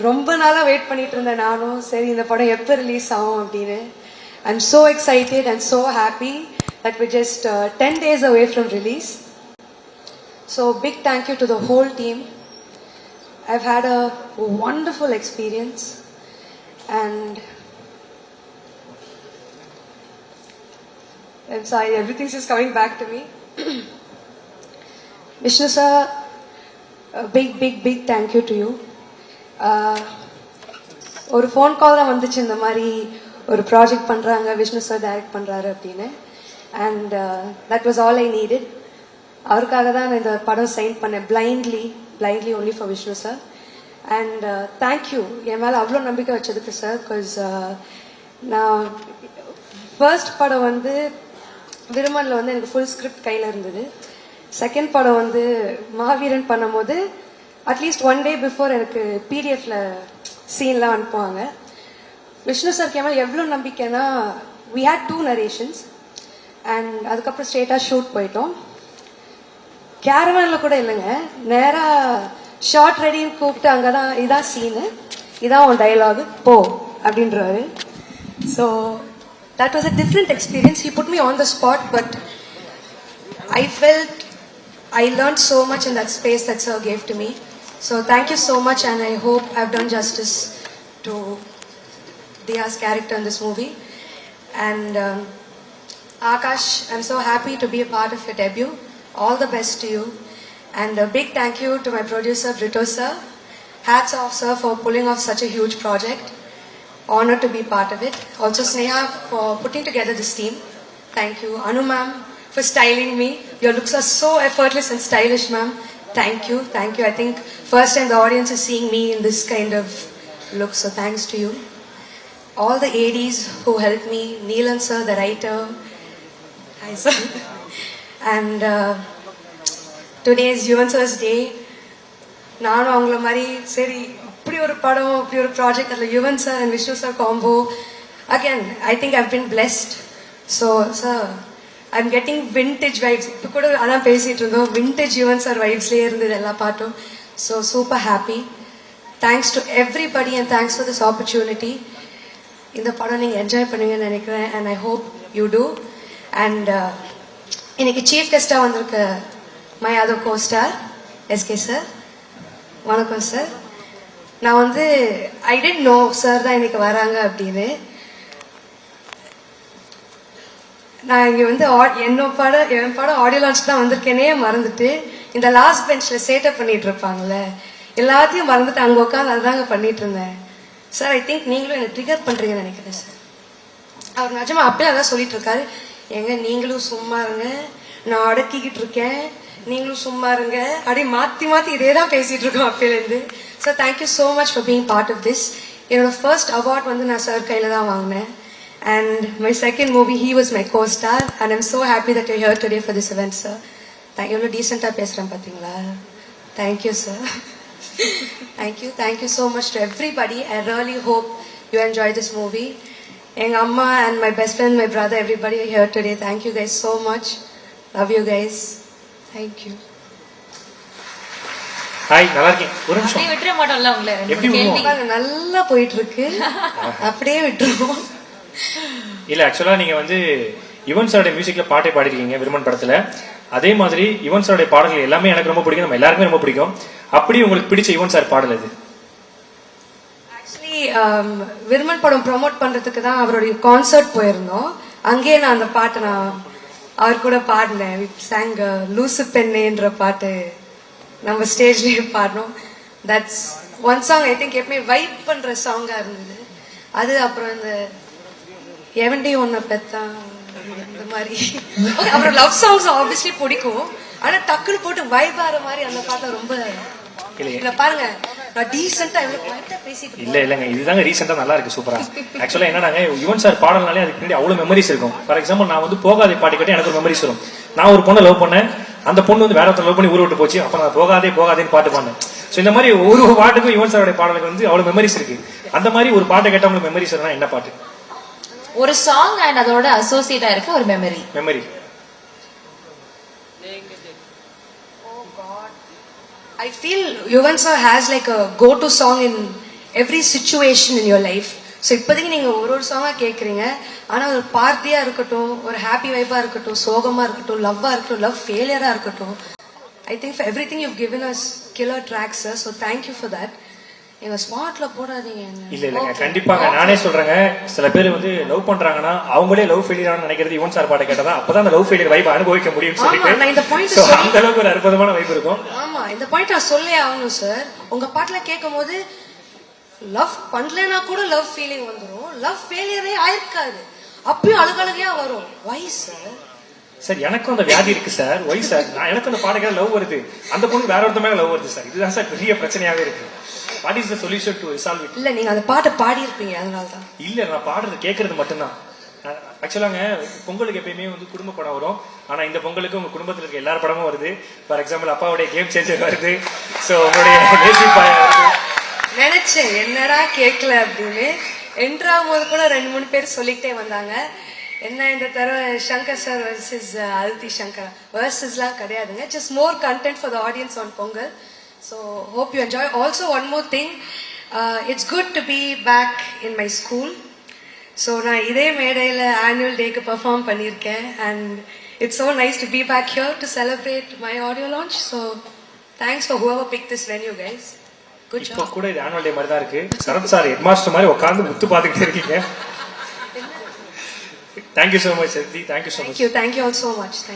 ரொம்ப நாளாக வெயிட் பண்ணிட்டு இருந்தேன் நானும். சரி இந்த படம் எப்போ ரிலீஸ் ஆகும் அப்படின்னு. I'm so excited and so happy that we're just 10 days away from release. So big thank you to the whole team. I've had a wonderful experience and I'm sorry, everything's just coming back to me. Vishnu sir, a big thank you to you. ஒரு phone call தான் வந்துச்சு, இந்த மாதிரி ஒரு project பண்ணுறாங்க, Vishnu sir direct பண்ணுறாரு அப்படின்னு. And that was all I needed. அவருக்காக தான் நான் இந்த படம் சைன் பண்ணேன், blindly only for Vishnu sir. And thank you என் மேலே அவ்வளோ நம்பிக்கை வச்சதுக்கு சார். பிகாஸ் நான் ஃபர்ஸ்ட் படம் வந்து விருமனில் வந்து எனக்கு ஃபுல் ஸ்கிரிப்ட் கையில் இருந்தது. செகண்ட் படம் வந்து மாவீரன் பண்ணும்போது அட்லீஸ்ட் 1 day பிஃபோர் எனக்கு பிடிஎஃப்ல சீன்லாம் அனுப்புவாங்க. விஷ்ணு சார் கேமல் எவ்வளோ நம்பிக்கைன்னா, we had 2 narrations அண்ட் அதுக்கப்புறம் ஸ்ட்ரெயிட்டாக ஷூட் போயிட்டோம். கேரவானில் கூட இல்லைங்க, நேராக ஷார்ட் ரெடின்னு கூப்பிட்டு அங்கே தான் இதான் சீனு, இதான் உன் டைலாகு போ அப்படின்றாரு. So that was a different experience. He put me on the spot, but I felt I learned so much in that space that sir gave to me. So thank you so much, and I hope I've done justice to Diya's character in this movie. And Akash, I'm so happy to be a part of your debut. All the best to you. And a big thank you to my producer, Brito sir. Hats off, sir, for pulling off such a huge project. Honored to be part of it. Also Sneha for putting together this team. Thank you. Anu ma'am for styling me. Your looks are so effortless and stylish, ma'am. Thank you. I think first time the audience is seeing me in this kind of look, so thanks to you. All the ADs who helped me, Neelan sir, the writer. Hi sir. And today is Yuvan sir's day. நானும் அவங்கள மாதிரி சரி இப்படி ஒரு படம் இப்படி ஒரு project, அதில் Yuvan sir and Vishnu sir combo. Again I think I've been blessed. So sir I'm getting vintage vibes. இப்போ கூட அதான் பேசிகிட்டு இருந்தோம், விண்டேஜ் யுவன் சார் வைப்ஸ்லேயே இருந்தது எல்லா பாட்டும். So super happy. Thanks to everybody and thanks for this opportunity. இந்த படம் நீங்கள் என்ஜாய் பண்ணுவீங்கன்னு நினைக்கிறேன் and I hope you too. And இன்னைக்கு சீஃப் கெஸ்டாக வந்திருக்க my other costar SK sir. வணக்கம் சார். நான் வந்து ஐ டென்ட் நோ சார் தான் இன்னைக்கு வராங்க அப்படின்னு. நான் இங்கே வந்து என் படம் ஆடியோ லான்ச் தான் வந்திருக்கேனே மறந்துட்டு, இந்த லாஸ்ட் பெஞ்சில் சேட்டப் பண்ணிட்டு இருப்பாங்கல்ல, எல்லாத்தையும் மறந்துட்டு அங்கே உட்காந்து அதுதாங்க பண்ணிட்டு இருந்தேன். சார் ஐ திங்க் நீங்களும் என்னை ட்ரிகர் பண்ணுறீங்கன்னு நினைக்கிறேன் சார். அவர் நிஜமா அப்பயே அதான் சொல்லிட்டு இருக்காரு, எங்க நீங்களும் சும்மா இருங்க, நான் அடக்கிக்கிட்டு இருக்கேன், நீங்களும் சும்மா இருங்க, அப்படி மாற்றி இதே தான் பேசிட்டு இருக்கோம் அப்பயிலேருந்து. So thank you so much for being part of this. என்னோட ஃபர்ஸ்ட் அவார்ட் வந்து நான் சார் கையில் தான் வாங்கினேன். And my second movie he was my costar. And I'm so happy that you here today for this event sir. எவ்வளோ டீசெண்டாக பேசுகிறேன் பார்த்தீங்களா? Thank you sir. Thank you so much to everybody. I really hope you enjoy this movie. எங்கள் அம்மா and my best friend, my brother, everybody here today. Thank you guys so much. Love you guys. Thank you. Hi, நல்லா இருக்கேன். ஒரு நிமிஷம் விட்டுற மாட்டோம்ல உங்களை. எப்படி நல்லா போயிட்டு இருக்கு, அப்படியே விட்டுருவோம். இல்ல ஆக்சுவலா நீங்க வந்து யுவன் சாரோட மியூசிக்ல பாட்டை பாடிருக்கீங்க விருமன் படத்துல. அதே மாதிரி யுவன் சாரோட பாடல்கள் எல்லாமே எனக்கு ரொம்ப பிடிக்கும், நம்ம எல்லாருக்குமே ரொம்ப பிடிக்கும். அப்படி உங்களுக்கு பிடிச்ச யுவன் சார் பாடல் அது? ஆக்சுவலி விருமன் படம் ப்ரொமோட் பண்றதுக்கு தான் அவருடைய கான்சர்ட் போயிருந்தோம். அங்கேயே நான் அந்த பாட்டை நான் அவர் கூட பாடினேன். சாங் லூசு பெண்ணேன்ற பாட்டு நம்ம ஸ்டேஜ்லயே பாடினோம். That's one song I think எப்பவுமே வைப் பண்ற சாங்கா இருந்தது அது. அப்புறம் இந்த எவன்டி ஒன்ன பெத்தான் இந்த மாதிரி. அப்புறம் லவ் சாங்ஸ் ஆப்வியஸ்லி பிடிக்கும், ஆனா டக்குன்னு போட்டு வைப் ஆற மாதிரி அந்த பாட்டை ரொம்ப பாருங்க. நான் டீசெண்டா பேசிட்டு இல்லங்க, இதுதாங்க ரீசெண்டா நல்லா இருக்கு, சூப்பரா. ஆக்சுவலா என்னன்னாங்க, யுவன் சார் பாடல்னாலே அதுக்கு பின்னாடி அவ்வளவு மெமரிஸ் இருக்கும். ஃபார் எக்ஸாம்பிள் நான் வந்து போகாதே பாட்டு கேட்டு எனக்கு ஒரு மெமரிஸ் வரும். நான் ஒரு பொண்ணை லவ் பண்ணேன், அந்த பொண்ணு வந்து வேற ஒருத்தர் லவ் பண்ணி ஊர் விட்டு போச்சு, அப்ப நான் போகாதேன்னு பாட்டு பாடினேன். சோ இந்த மாதிரி ஒரு பாட்டுக்கும் யுவன் சாரோட பாடலுக்கு வந்து அவ்வளவு மெமரிஸ் இருக்கு. அந்த மாதிரி ஒரு பாட்டை கேட்டா உங்களுக்கு மெமரிஸ் வரும்னா என்ன பாட்டு? ஒரு சாங் அண்ட் அதோட அசோசியேட்டா இருக்க ஒரு memory. I feel Yuvan sir has like a go-to song in every situation in your life. So இப்போதைக்கு நீங்கள் ஒரு சாங்காக கேட்குறீங்க, ஆனால் ஒரு பார்ட்டியாக இருக்கட்டும், ஒரு ஹாப்பி வைப்பாக இருக்கட்டும், சோகமாக இருக்கட்டும், லவ்வாக இருக்கட்டும், லவ் ஃபெயிலியராக இருக்கட்டும், I think for everything you've given us killer tracks, sir. So thank you for that. எங்க ஸ்மார்ட்ல போடாதீங்க. இல்ல கண்டிப்பாங்க நானே சொல்றேங்க. சில பேர் வந்து லவ் பண்றாங்கன்னா அவங்களே லவ் ஃபெயிலியர் நினைக்கிறது யுவன் சார் பாட்ட கேட்டதா அப்பதான் அந்த லவ் ஃபெயிலியர் வைப் அனுபவிக்க முடியும்னு சொல்லிட்டு நான் இந்த பாயிண்ட் அந்த அளவுக்கு ஒரு அற்புதமான வைப் இருக்கும். ஆமா, இந்த பாயிண்ட் நான் சொல்லே ஆகணும் சார். உங்க பாட்டுல கேட்கும்போது லவ் பண்ணலனா கூட லவ் ஃபீலிங் வந்துரும், லவ் ஃபெயிலியரே ஆயிருக்காது, அப்பயும் அழகழகையா வரும். வை சார்? சார் எனக்கும் அந்த வியாதி இருக்கு சார். Why sir? நான் எனக்கு அந்த பாடகர் லவ் வருது, அந்த பொண்ணு வேற ஒருத்த மேல லவ் வருது சார். இதுதான் சார் பெரிய பிரச்சனையாவே இருக்கு. What is the solution to resolve it? இல்ல நீங்க அந்த பாட்டை பாடி இருப்பீங்க, அதனால தான். இல்ல நான் பாடுறது கேட்கறது மட்டும்தான். ஆக்சுவலாங்க பொங்கலுக்கு எப்பயுமே வந்து குடும்ப படம் வரும், ஆனா இந்த பொங்கலுக்கு உங்க குடும்பத்துல இருக்க எல்லா படமும் வருது. ஃபார் எக்ஸாம்பிள் அப்பாவுடைய கேம் சேஞ்சர் வருது, சோ உங்களுடைய லேசி பாய் வருது. நினைச்சேன் என்னடா கேட்கல அப்படின்னு. என்ட்ராகும் போது கூட 2-3 பேர் சொல்லிக்கிட்டே வந்தாங்க. என்ன இந்த தடவை சங்கர் சார் வர்சஸ் அதித்தி சங்கர் வர்சஸ்லாம் கிடையாதுங்க, just more content for the audience on Pongal. So hope you enjoy. Also one more thing, it's good to be back in my school. So நான் இதே மேடையில் ஆனுவல் டேக்கு பெர்ஃபார்ம் பண்ணியிருக்கேன். And it's so nice to be back here to celebrate my audio launch. So thanks for whoever pick this venue guys. Good இப்போ job. கூட இது annual day மாதிரி தான் இருக்கு. சரத் சார் ஹெட் மாஸ்டர் மாதிரி உட்கார்ந்து முத்து பார்த்துக்கிட்டே இருக்கீங்க. Thank you so much Sakthi. Thank you so much. Thank you all so much.